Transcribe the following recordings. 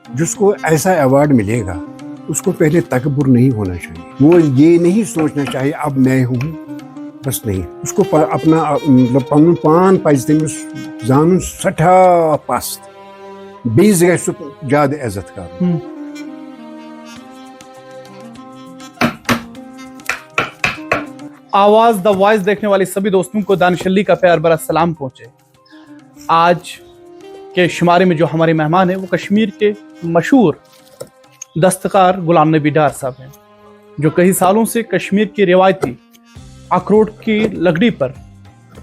जिसको ऐसा अवार्ड मिलेगा उसको पहले तकब्बुर नहीं होना चाहिए, वो ये नहीं सोचना चाहिए अब मैं हूँ, बस नहीं, उसको अपना मतलब पन पान पज तमिस जानन सठा पस्त, बेस गژھِ सु ज्यादा इज्जत कर। आवाज द वॉइस देखने वाले सभी दोस्तों को दानिश का प्यार भरा सलाम पहुंचे। आज के शुमारे में जो हमारे मेहमान हैं वो कश्मीर के मशहूर दस्तकार गुलाम नबी डार साहब हैं, जो कई सालों से कश्मीर की रिवायती अखरोट की लकड़ी पर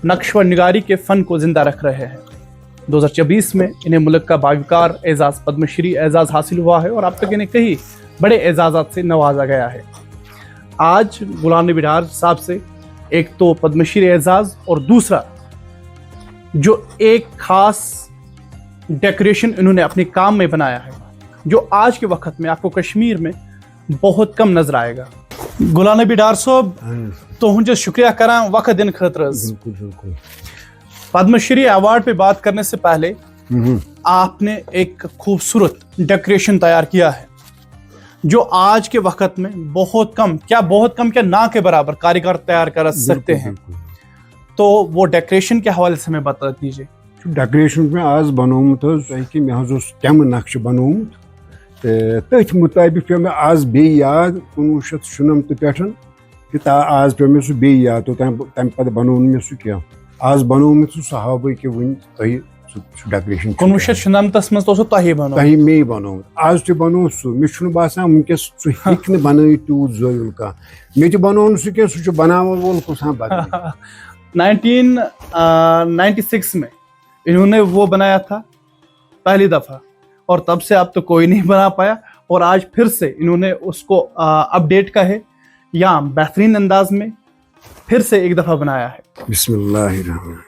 नक्श व निगारी के फ़न को ज़िंदा रख रहे हैं। 2024 में इन्हें मुल्क का बावकार एजाज़ पद्मश्री एजाज़ हासिल हुआ है और अब तक इन्हें कई बड़े एजाज़ात से नवाजा गया है। आज गुलाम नबी डार साहब से एक तो पद्मश्री एजाज़ और दूसरा जो एक खास डेकोरेशन इन्होंने अपने काम में बनाया है, जो आज के वक्त में आपको कश्मीर में बहुत कम नजर आएगा। गुलाम नबी डार साहब तुहंद शुक्रिया करा वक्त दिन खतर। पद्मश्री अवार्ड पे बात करने से पहले आपने एक खूबसूरत डेकोरेशन तैयार किया है जो आज के वक्त में बहुत कम क्या ना के बराबर कारीगर तैयार कर सकते हैं। तो वो डेकोरेशन के हवाले से हमें बता दीजिए। डेकोरेशन में आज बनोमुत कि मे तम नक्श बनोमुत तथ मुताबिक पे मे आज बे याद 1997 पे कि आज पे मे बे याद तो तम पे बनो मे सह आज बनोमुत सहाबे कि वन डेकोरेशन 1997 में तो तही मे बनोमुत आज तो बनो सह मे बसान वनकस सह हे बन तूत जोल कह मे बनो सह क्या सह बनावन वोल कुछ बदल। 1996 में इन्होंने वो बनाया था पहली दफा और तब से अब तो कोई नहीं बना पाया और आज फिर से इन्होंने उसको अपडेट का है या बेहतरीन अंदाज में फिर से एक दफा बनाया है। बिस्मिल्लाहिर्रहमान।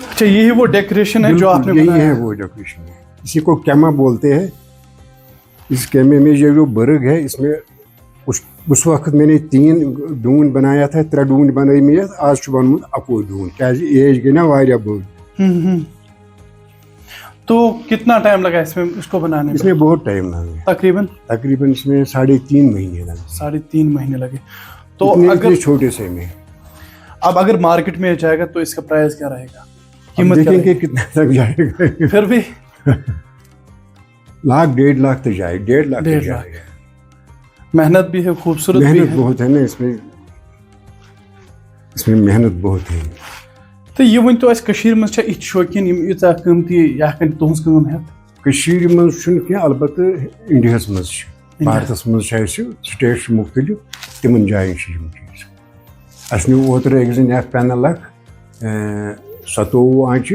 अच्छा, यही वो डेकोरेशन है जो आपने यही बनाया है वो डेकोरेशन है। इसी को कैमा बोलते हैं। इस कैमे में ये जो बर्ग है इसमें उस वक्त मैंने 3 डून बनाया था, 3 डून बनाई मे आज बन अको डून क्या एज गई ना वारिया बोल। तो कितना टाइम लगा इसमें इसको बनाने में? इसमें बहुत टाइम लगा, तकरीबन इसमें 3.5 महीने लगे। 3.5 महीने लगे। तो अगर छोटे से में अब अगर मार्केट में जाएगा तो इसका प्राइस क्या रहेगा, कीमत देखेंगे कितना तक जाएगा। फिर भी 1 1.5 लाख तक जाए, 1.5 लाख तक जाएगा। मेहनत भी है, खूबसूरत भी है, बहुत है ना इसमें मेहनत बहुत है। तो ये वन तो कशीर में इथ शौकीन यूता कीमती या तुहस कम है कशीर में अलबत्ते इंडिया मज भारत मज स्टेट मुख्तलिफ तिमन जायन चीज अस न्यू ओतर एक जन पैनल 27 आंच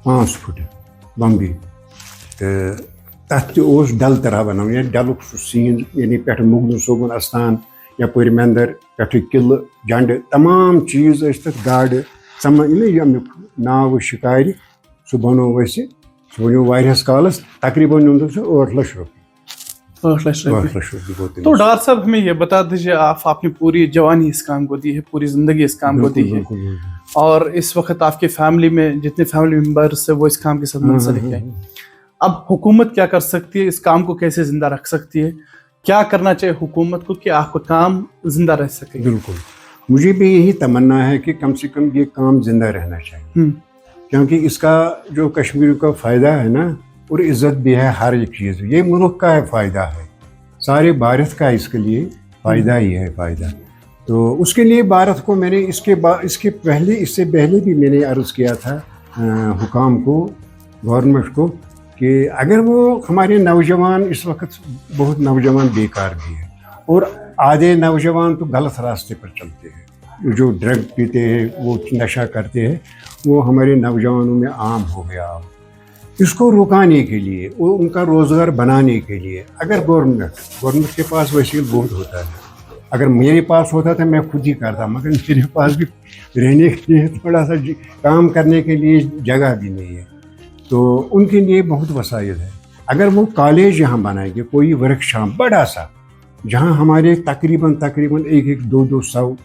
5 फुट बम्बी तथ डल तरह बना डलुक सीन यानी पे मुगदुम सोबन आस्थान यपर मंदिर पे किल झंड तमाम चीज तथ गाड़ समझ अमुक नाव शिकार सह बनो सह बनो वारियास कालस तकरीबन 8 लाख रुपये। 8 लाख रुपये। तो डार साहब हमें ये बता दीजिए, आपने पूरी जवानी इस काम को दी है, पूरी जिंदगी इस काम को दी है और इस वक्त आपके फैमिली में जितने फैमिली मेंबर्स है वो इस काम के साथ मुंसलिक हैं। अब हुकूमत क्या कर सकती है, इस काम को कैसे जिंदा रख सकती है, क्या करना चाहिए हुकूमत को कि आपका काम जिंदा रह सके? बिल्कुल, मुझे भी यही तमन्ना है कि कम से कम ये काम जिंदा रहना चाहिए, क्योंकि इसका जो कश्मीर का फ़ायदा है ना और इज़्ज़त भी है, हर एक चीज़ ये मुल्क का है, फ़ायदा है, सारे भारत का इसके लिए फ़ायदा ही है फ़ायदा। तो उसके लिए भारत को मैंने इससे पहले भी मैंने अर्ज़ किया था हुकाम को, गवर्नमेंट को, कि अगर वो हमारे नौजवान इस वक्त बहुत नौजवान बेकार भी है और आधे नौजवान तो गलत रास्ते पर चलते हैं, जो ड्रग पीते हैं, वो नशा करते हैं, वो हमारे नौजवानों में आम हो गया। इसको रुकाने के लिए, वो उनका रोज़गार बनाने के लिए, अगर गवर्नमेंट के पास वसील बहुत होता है। अगर मेरे पास होता था मैं खुद ही करता, मगर मेरे पास भी रहने के लिए थोड़ा सा काम करने के लिए जगह भी नहीं है, तो उनके लिए बहुत वसाइल है। अगर वो कॉलेज यहाँ बनाएंगे, कोई वर्कशॉप बड़ा सा, जहाँ हमारे तकरीबन 100-200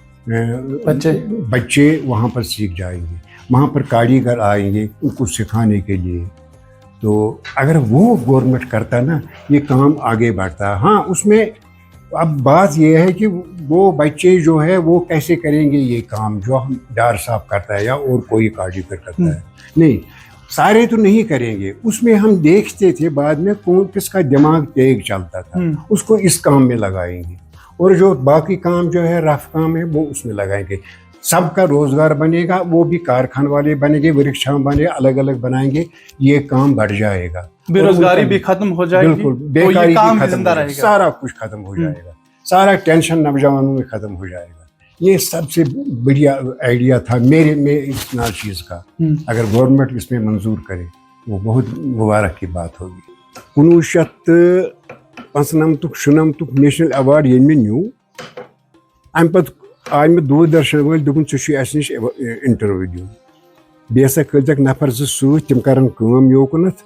बच्चे वहाँ पर सीख जाएंगे, वहाँ पर कारीगर आएंगे उनको सिखाने के लिए, तो अगर वो गवर्नमेंट करता ना, ये काम आगे बढ़ता। हाँ, उसमें अब बात ये है कि वो बच्चे जो है वो कैसे करेंगे ये काम जो हम डार साहब करता है या और कोई कारीगर करता है, नहीं, सारे तो नहीं करेंगे। उसमें हम देखते थे बाद में कौन किसका दिमाग तेज चलता था, उसको इस काम में लगाएंगे, और जो बाकी काम जो है रफ काम है वो उसमें लगाएंगे। सबका रोजगार बनेगा, वो भी कारखान वाले बनेंगे, वर्कशॉप बने अलग अलग बनाएंगे, ये काम बढ़ जाएगा, बेरोजगारी भी खत्म हो जाएगी, बिल्कुल, बेकारी तो काम भी खत्म जिंदा हो जाएगा, रहेगा, सारा कुछ खत्म हो जाएगा, सारा टेंशन नौजवानों में खत्म हो जाएगा। ये सबसे बढ़िया आइडिया था मेरे में इस चीज़ का। अगर गवर्नमेंट इसमें मंजूर करे वो बहुत मुबारक की बात होगी। 1995 नेशनल अवार्ड ये में न्यू, अम पे आय में दूरदर्शन वाल दोपन चे नश इंटरव्यू दिन, बेसा कलक नफर तम कर काम योकुनत,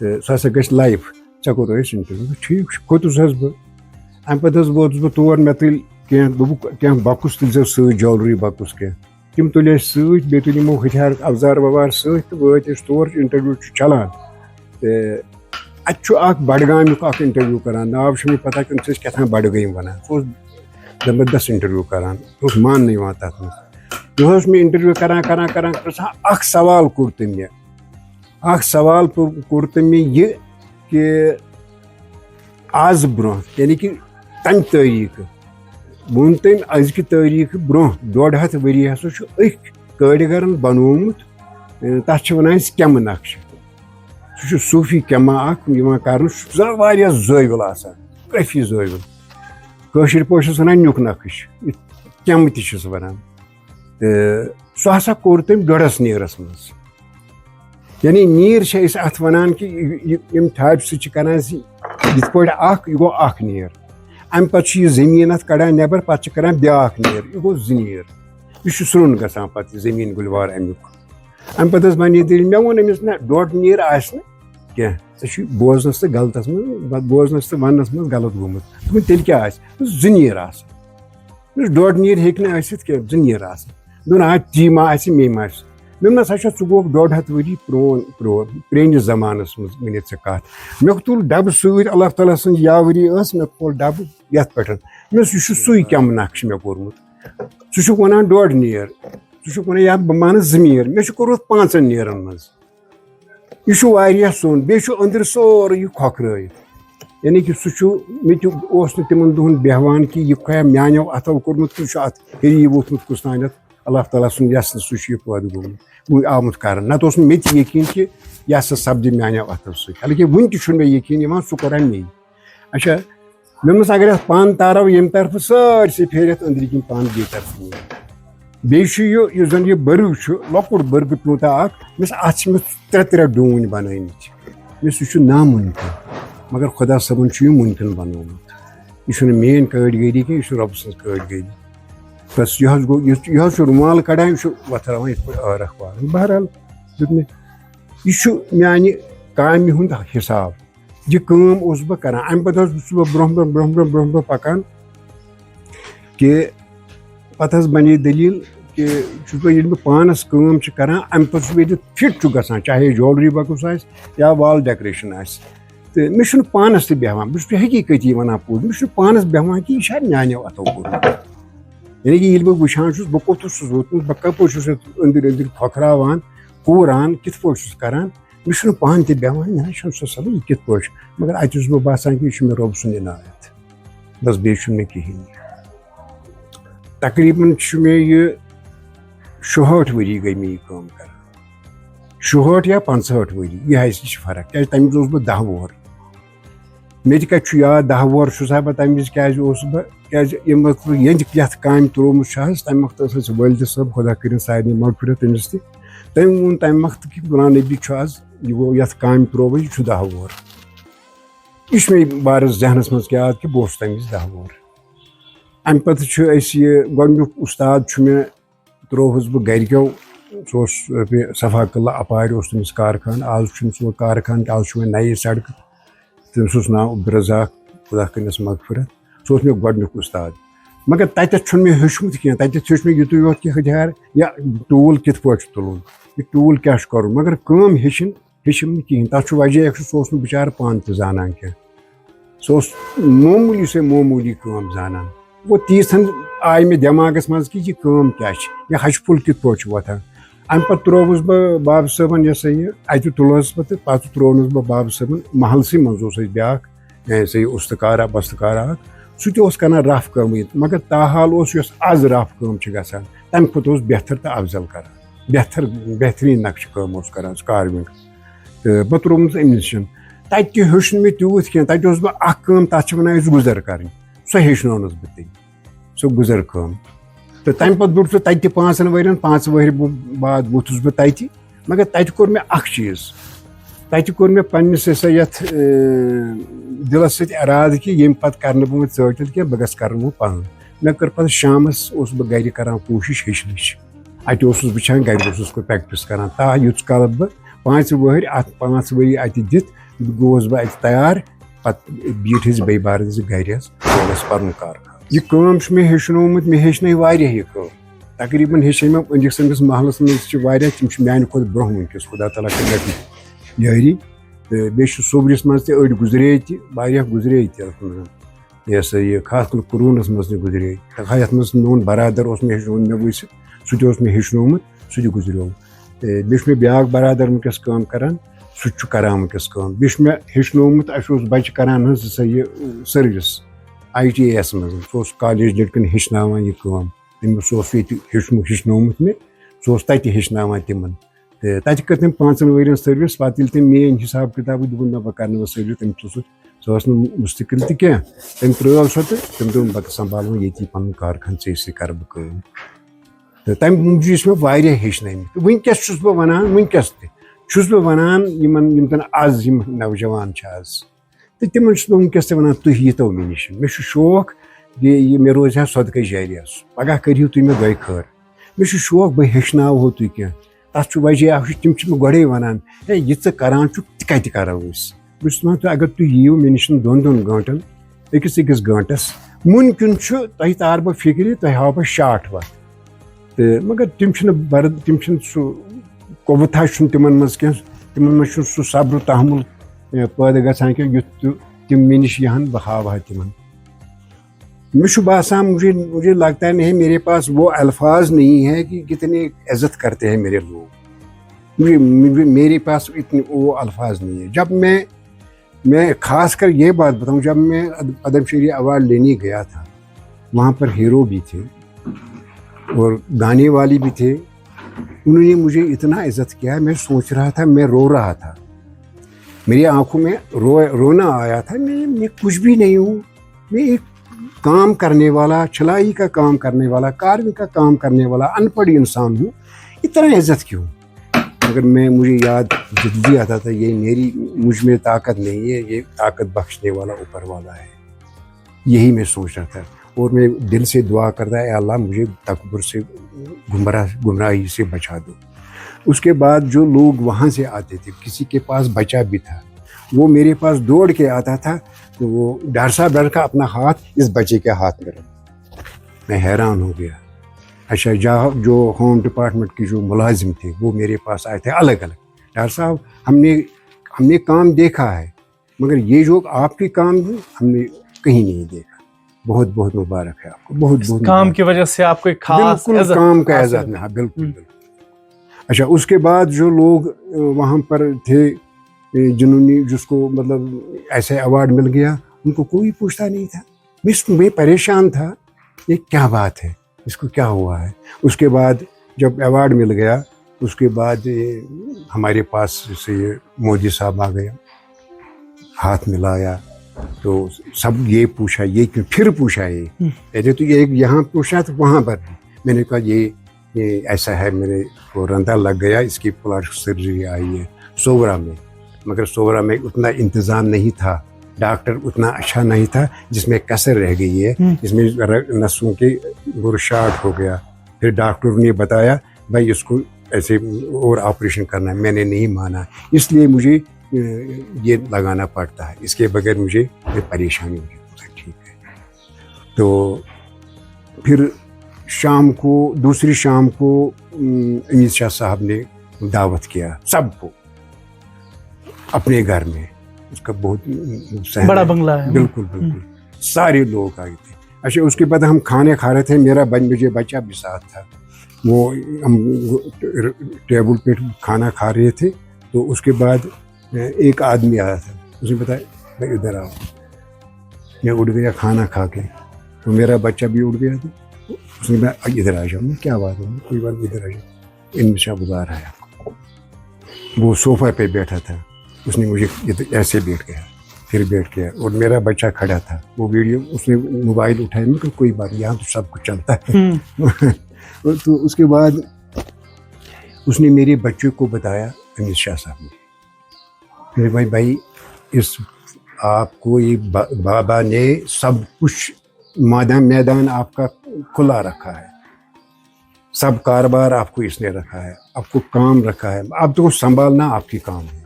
तो सह गि लाइव, ऐ कोत इंटरव्यू, ठीक खोतुस बह, अम पे वोतुस बह तौर, मे तुल क्या बकुस तुल ज्वेलरी बकुस क्या, तम तुल सत तुल हथियार अवजार ववार सत, वत तौर इंटरव्यू चलान, तो अत बडगाम इंटरव्यू करान, नाव मे पता कि क्या बडगम वन, जबरदस्त इंटरव्यू करान, मान नहीं तथ मे मे इंटरव्यू करान सवाल कोर तम मे, सवाल कोर तम मे ये कि आज ब्रोह, यानी कि तम तारीख वोन तम अजक तारीख ब्रोह 150 वरी हसा कारीगरन बनोमुत, तथ वन केम नक्श, सह सूफी केमा कर ज़ाविल आसान, काफी ज़ाविल, कशर पा वन नुक नक्श, केम तस वन, सह हसा कोर तम 1.5 नीरस मज, यानी नीर अत वन कि थाप सर यथ पे गो नीर, अम पे यह जमीन अत कड़ान नबर, पे करान ब्या नीर, यह गो 2 नीर, यह स्रुन गसान पे जमीन गुलवार अमुक। अम पे बन दिल, मे वोन अमिस ना 1.5 नीर क्या बोजनस तो गलतस बोजनस तो वनस मज गलत गोमुत, दोपन तेल क्या 2 नीर, 1.5 नीर हेक ना 2 नीर दोन ती मा मे मा, मे ना सा गो 150 वरी प्रोन जमानस मज वन कत, मे तुल डब सत, अल्लाह ताला सं यावरी मे खोल डब यथ पे, मे सू केम नक्श मे कोर्मुत, सह वन 1.5 नीर, सह वन या बह मान 2 नीर, मे कोर्मुत 5 नीरन मज, यह सोन, बे अंदर सोरे यह खोखरत, यानी कि मे तमन दोहन बेहवान कि यह मानो अथो कोर्मुत, सह करीब वोथमुत कुस तान, अल्लाह ताला सुन यस सह पैदा गोमुत आमुत कर, नत मे यकीन कि यह सपद मानो अथो सह, हालांकि वन मे यकीन सह कोर मे। अच्छा मे अगर पान तारो यम तरफ सारे फेरत अंदर कन पान बे तरफ, बेस जन यह बर्ग लकुट बर्ग प्यूता मे अत 3 डून बन मे सह नामुमकिन, मगर खुदा सबन मुमकिन बनोमुत, यह मेन कारीगरी कि यह रब सज कारीगरी, बस यह गो यह रुमाल कड़ान वथरान य अखबार। बहरहाल यह मानि कामि हुंद हिसाब, यह काम बह कर, अम पे ब्रोह पकान कि पे बने दलील कि बह पानस काम करान, अम पे फिट गसान, चाहे ज्वेलरी बकुस या वाल डेकोरेशन तो मे पानस तो बेहान, बह हकीकती वन पोज, मे पानस बेहान कि यह मानो अथो कोर्मुत, यानी कि बह वुचान बह कोथुस वोतमुत, बह कप अंदर अंदर खोखरावान कोरान कित करान, मे पान तह बेहान, मे सह सब यह कित पे, मगर अत बह बसान कि यह मे रब सुंद इनायत, बस बे मे कहें। तकरीबन मे यह 66 वरी गई मे यह काम कर, 66 या 65 वरी, यह फर्क, क्या तम बह 10 वोर, मे कत याद 10 वोर छुसा बह तम क्या تِکیٛازِ یَتھ کامہِ ترٛوومُت چھُ حظ تَمہِ وقتہٕ ٲس اَسہِ وٲلدِ صٲب خۄدا کٔرِنۍ سارنٕے مغفرت تٔمِس تہِ تٔمۍ ووٚن تَمہِ وقتہٕ کہِ غلام نبی چھُ آز یہِ گوٚو یَتھ کامہِ ترٛووُے یہِ چھُ 10 وُہُر یہِ چھُ مےٚ بارس ذہنس منٛز یاد کہِ بہٕ اوسُس تَمہِ وِزِ 10 وُہُر اَمہِ پتہٕ چھُ اَسہِ یہِ گۄڈنیُک اُستاد چھُ مےٚ ترٛووُس بہٕ گرِکیو سُہ اوس صفا قلعہ اپارِ اوس تٔمِس کارخان آز چھُنہٕ سُہ کارخان آز چھُ وۄنۍ نَیے سڑکہٕ تٔمِس اوس ناو عبدالرزاق خۄدا کٔرِنَس مغفرت سُہ اوس مےٚ گۄڈنیُک اُستاد مگر تَتٮ۪تھ چھُنہٕ مےٚ ہیوٚچھمُت کینٛہہ تَتٮ۪تھ ہیوٚچھ مےٚ یُتُے یوت کہِ ہتھیار یا ٹوٗل کِتھ پٲٹھۍ چھُ تُلُن یہِ ٹوٗل کیٛاہ چھُ کَرُن مگر کٲم ہیٚچھِم نہٕ کِہیٖنۍ تَتھ چھُ وجہ اکھ سُہ اوس نہٕ بِچارٕ پانہٕ تہِ زانان کینٛہہ سُہ اوس معموٗلی سے معموٗلی کٲم زانان گوٚو تیٖژہن آیہِ مےٚ دٮ۪ماغس منٛز کہِ یہِ کٲم کیٛاہ چھِ یہِ ہچہِ پھوٚل کِتھ پٲٹھۍ چھُ وۄتھان اَمہِ پتہٕ ترٛووُس بہٕ بابہٕ صٲبن یہِ ہسا یہِ اَتہِ تُلہوس بہٕ تہٕ پتہٕ ترٛوونَس بہٕ بابہٕ صٲبن محلسٕے منٛز اوس اَسہِ بیٛاکھ یہِ ہسا یہِ اُستہٕ بستہٕ اکھ سُہ تہِ اوس کران رف کٲمٕے مگر تاحال اوس یۄس آز رف کٲم چھِ گژھان تَمہِ کھۄتہٕ اوس بہتر تہٕ افضل کران بہتریٖن نقشہٕ کٲم اوس کران سُہ کاروِنٛگ تہٕ بہٕ ترٛوومُت أمِس نِش تَتہِ تہِ ہیوٚچھ نہٕ مےٚ تیوٗت کینٛہہ تَتہِ اوسُس بہٕ اکھ کٲم تَتھ چھِ وَنان أسۍ گُزر کَرٕنۍ سۄ ہیٚچھنٲونَس بہٕ تٔمۍ سۄ گُزر کٲم تہٕ تَمہِ پتہٕ بیوٗٹھ سُہ تَتہِ تہِ 5 ؤرین 5 ؤہرِ بعد ووٚتھُس بہٕ تَتہِ مگر تَتہِ کوٚر مےٚ اکھ چیٖز تَتہِ کوٚر مےٚ پننِس ہسا یتھ دِلس سۭتۍ ارادٕ کہِ ییٚمہِ پتہٕ کرنہٕ بہٕ وۄنۍ ژٲٹِتھ کینٛہہ بہٕ گژھٕ کرُن وۄنۍ پانہٕ مےٚ کٔر پتہٕ شامس اوسُس بہٕ گرِ کران کوٗشش ہیٚچھنٕچ اَتہِ اوسُس وٕچھان گرِ اوسُس بہٕ پریکٹِس کران یٖتِس کالس بہٕ 5 ؤہٕرۍ اَتھ 5 ؤری اَتہِ دِتھ گوٚوُس بہٕ اَتہِ تیار پتہٕ بیٖٹھۍ أسۍ بیٚیہِ بار زٕ گرِ حظ لوگ اَسہِ پَنُن کارخان یہِ کٲم چھُ مےٚ ہیٚچھنومُت مےٚ ہیٚچھنٲے واریاہ یہِ کٲم تقریٖبن ہیٚچھے مےٚ أنٛدِکۍ سٔنٛدِس محلس منٛز چھِ واریاہ تِم چھِ میانہِ کھۄتہٕ برونٛہہ وٕنکیٚس خۄدا تعالیٰ کٔرِنۍ یٲری تہٕ بیٚیہِ چھُ صوبرِس منٛز تہِ أڑۍ گُزرے تہِ واریاہ گُزرے تہِ اَتھ منٛز یہِ ہسا یہِ خاص کر کوروٗناہس منٛز تہِ گُزرے یتھ منٛز میون برادر اوس مےٚ ہیٚچھنومُت مےٚ وٕچھِتھ سُہ تہِ اوس مےٚ ہیٚچھنومُت سُہ تہِ گُزریو تہٕ بیٚیہِ چھُ مےٚ بیاکھ برادر وٕنکیٚس کٲم کران سُہ تہِ چھُ کران وٕنکیٚس کٲم بیٚیہِ چھُ مےٚ ہیٚچھنومُت اَسہِ اوس بچہِ کران حظ ہسا یہِ سٔروِس ITAS منٛز سُہ اوس کالیج لٔڑکن ہیٚچھناوان یہِ کٲم تٔمِس اوس ییٚتہِ ہیٚچھنومُت مےٚ سُہ اوس تَتہِ ہیٚچھناوان تِمن تہٕ تَتہِ کٔر تٔمۍ 5 ؤرین سٔروِس پتہٕ ییٚلہِ تٔمۍ میٲنۍ حِساب کِتابٕے دوٚپُن نہ بہٕ کرنہٕ وۄنۍ سٔروِس تٔمِس اوس سۄ ٲس نہٕ مُستقل تہِ کینٛہہ تٔمۍ ترٛٲو سۄ تہٕ تٔمۍ دوٚپ بہٕ سمبالہٕ وۄنۍ ییٚتی پنُن کارخان ژےٚ سۭتۍ کرٕ بہٕ کٲم تہٕ تَمہِ موٗجوٗب چھِ مےٚ واریاہ ہیٚچھنٲیمٕتۍ تہٕ وٕنکیٚس چھُس بہٕ وَنان یِم زن آز یِم نوجوان چھِ آز تہٕ تِمن چھُس بہٕ وٕنکیٚس تہِ وَنان تُہۍ ییٖتو مےٚ نِش مےٚ چھُ شوق یہِ مےٚ روزِ ہا صدقے جاریہ پگاہ کٔرِو تُہۍ مےٚ دۄیہِ خٲر مےٚ چھُ شوق بہٕ ہیٚچھناوہو تُہۍ کینٛہہ تَتھ چھُ وجہ اکھ تِم چھِ مےٚ گۄڈے وَنان ہے یہِ ژٕ کران چھُکھ تہِ کَتہِ کرو أسۍ بہٕ چھُس دَپان اگر تُہۍ یِیِو مےٚ نِش 2 گٲنٛٹن أکِس گٲنٛٹس مُمکِن چھُ تۄہہِ تارٕ بہٕ فِکرِ تۄہہِ ہاوٕ بہٕ شاٹ وَتھ تہٕ مگر تِم چھِنہٕ سُہ قوبوٗتھا چھُنہٕ تِمن منٛز کینٛہہ تِمن منٛز چھُنہٕ سُہ صبر تحمُل پٲدٕ گژھان کینٛہہ یُتھ تِم مےٚ نِش یِہن بہٕ ہاوٕ ہا تِمن مجھے چھُ باسان مجھے لگتا نہیں میرے پاس وہ الفاظ نہیں ہے کہ کتنے عزت کرتے ہیں میرے لوگ میرے پاس اتنے وہ الفاظ نہیں ہے جب میں خاص کر یہ بات بتاؤں جب میں پدم شری ایوارڈ لینے گیا تھا وہاں پر ہیرو بھی تھے اور گانے والے بھی تھے انہوں نے مجھے اتنا عزت کیا میں سوچ رہا تھا میں رو رہا تھا میری آنکھوں میں رونا آیا تھا میں کچھ بھی نہیں ہوں میں ایک کام کرنے والا چھلائی کا کام کرنے والا کاروی کا کام کرنے والا ان پڑھ انسان ہوں اتنا عزت کیوں مگر مجھے یاد جلدی آتا تھا یہ مجھ میں طاقت نہیں ہے یہ طاقت بخشنے والا اوپر والا ہے یہی میں سوچ رہا تھا اور میں دل سے دعا کرتا ہے اے اللہ مجھے تکبر سے گمراہی سے بچا دو اس کے بعد جو لوگ وہاں سے آتے تھے کسی کے پاس بچہ بھی تھا وہ میرے پاس دوڑ کے آتا تھا تو وہ ڈاکٹر صاحب ڈر کا اپنا ہاتھ اس بچے کے ہاتھ میں رکھا میں حیران ہو گیا اچھا جو ہوم ڈپارٹمنٹ کے جو ملازم تھے وہ میرے پاس آئے تھے الگ ڈاکٹر صاحب ہم نے کام دیکھا ہے مگر یہ جو آپ کے کام ہیں ہم نے کہیں نہیں دیکھا بہت بہت مبارک ہے آپ کو بہت کام کی وجہ سے آپ کو ایک خاص کام کا اعزاز میں بالکل اچھا اس کے بعد جو لوگ وہاں پر تھے جنہوں نے جس کو مطلب ایسے ایوارڈ مل گیا ان کو کوئی پوچھتا نہیں تھا میں پریشان تھا یہ کیا بات ہے اس کو کیا ہوا ہے اس کے بعد جب ایوارڈ مل گیا اس کے بعد ہمارے پاس سے مودی صاحب آ گیا ہاتھ ملایا तो सब ये पूछा, ये क्यों, फिर पूछा ये, पहले तो ये यहाँ पूछा तो वहाँ पर भी मैंने कहा ये ऐसा है, मेरे को रंधा लग गया, इसकी प्लास्टिक सर्जरी आई है सोगरा में, मगर सोगरा में उतना इंतज़ाम नहीं था, डॉक्टर उतना अच्छा नहीं था, जिसमें कसर रह गई है, जिसमें नसों के गुर शार्ट हो गया। फिर डॉक्टर ने बताया भाई इसको ऐसे और ऑपरेशन करना है, मैंने नहीं माना, इसलिए मुझे ये लगाना पड़ता है, इसके बगैर मुझे ये परेशानी होगी। ठीक है, तो फिर शाम को, दूसरी शाम को अमीर शाह साहब ने दावत किया सबको अपने घर में, उसका बहुत बड़ा बंगला है। बिल्कुल बिल्कुल, सारे लोग आए थे। अच्छा, उसके बाद हम खाने खा रहे थे, मेरा मुझे बच्चा भी साथ था, वो हम टेबल पे खाना खा रहे थे, तो उसके बाद एक आदमी आया था, उसने बताया भाई इधर आओ, मैं उठ गया खाना खा के, तो मेरा बच्चा भी उठ गया था, उसने मैं इधर आ जाओ, मैं क्या बात है, कोई बात इधर आ जाओ, इन शाह बुला रहा है आपको। वो सोफा पे बैठा था, उसने मुझे ऐसे बैठ गया, फिर बैठ गया, और मेरा बच्चा खड़ा था, वो वीडियो उसने मोबाइल उठाया, मैं कोई बात, यहाँ तो सब कुछ चलता है। तो उसके बाद उसने मेरे बच्चे को बताया अमीर शाह साहब ने, मेरे भाई इस आपको ये बाबा ने सब कुछ मैदान आपका खुला रखा है, सब कारोबार आपको इसने रखा है, आपको काम रखा है, अब तो संभालना आपकी काम है।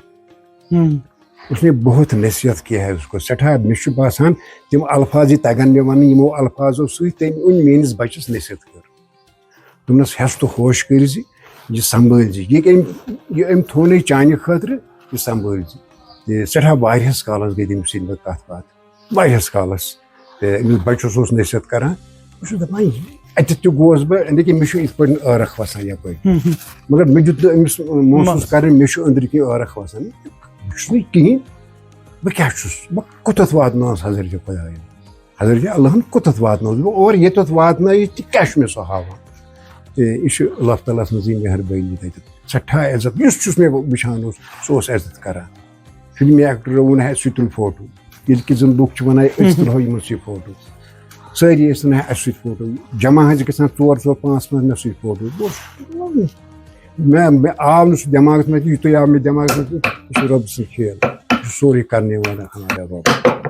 उसने बहुत नसीहत किया है उसको, सठा मे बसान तम अल्फाज तगन मे वन, यमो अल्फाजों सम उन मेनिस बच्चस नसीहत कर, तुमस हस तो होश कर यह संभाल ये अम थो न चाने खतर, यह संभाल सठा वारियस कालस गई तम सत कत बात, वारियस कालस अमिस बच्चस नसीहत करान, दपान अत गोस बह देखिए मे ٲرق वसान यप, मगर मे दित अमिस महसूस कर मे अंदर की ٲرق वसान, बह कहें बह क्या बह कोत वात हजरत खुदा, हजरत अल्लाह कोत वात और ये वात क्या मे सह हावान, यह अल्लाह ताला मजी मेहरबानी तक सठा इज्जत मे वुचान सह इज्जत करान। फिल्म एक्टर वो है सह तुल फोटो, ये जन लुक वन तुलो इन फोटो, सारी वन फोटो, जमा ग 4-4-5 मे सह फोटो, मैं आव न दिमाग में, यु आव मे दिमाग में, रब सह खेल, सोरे करने वाला हमारा रब।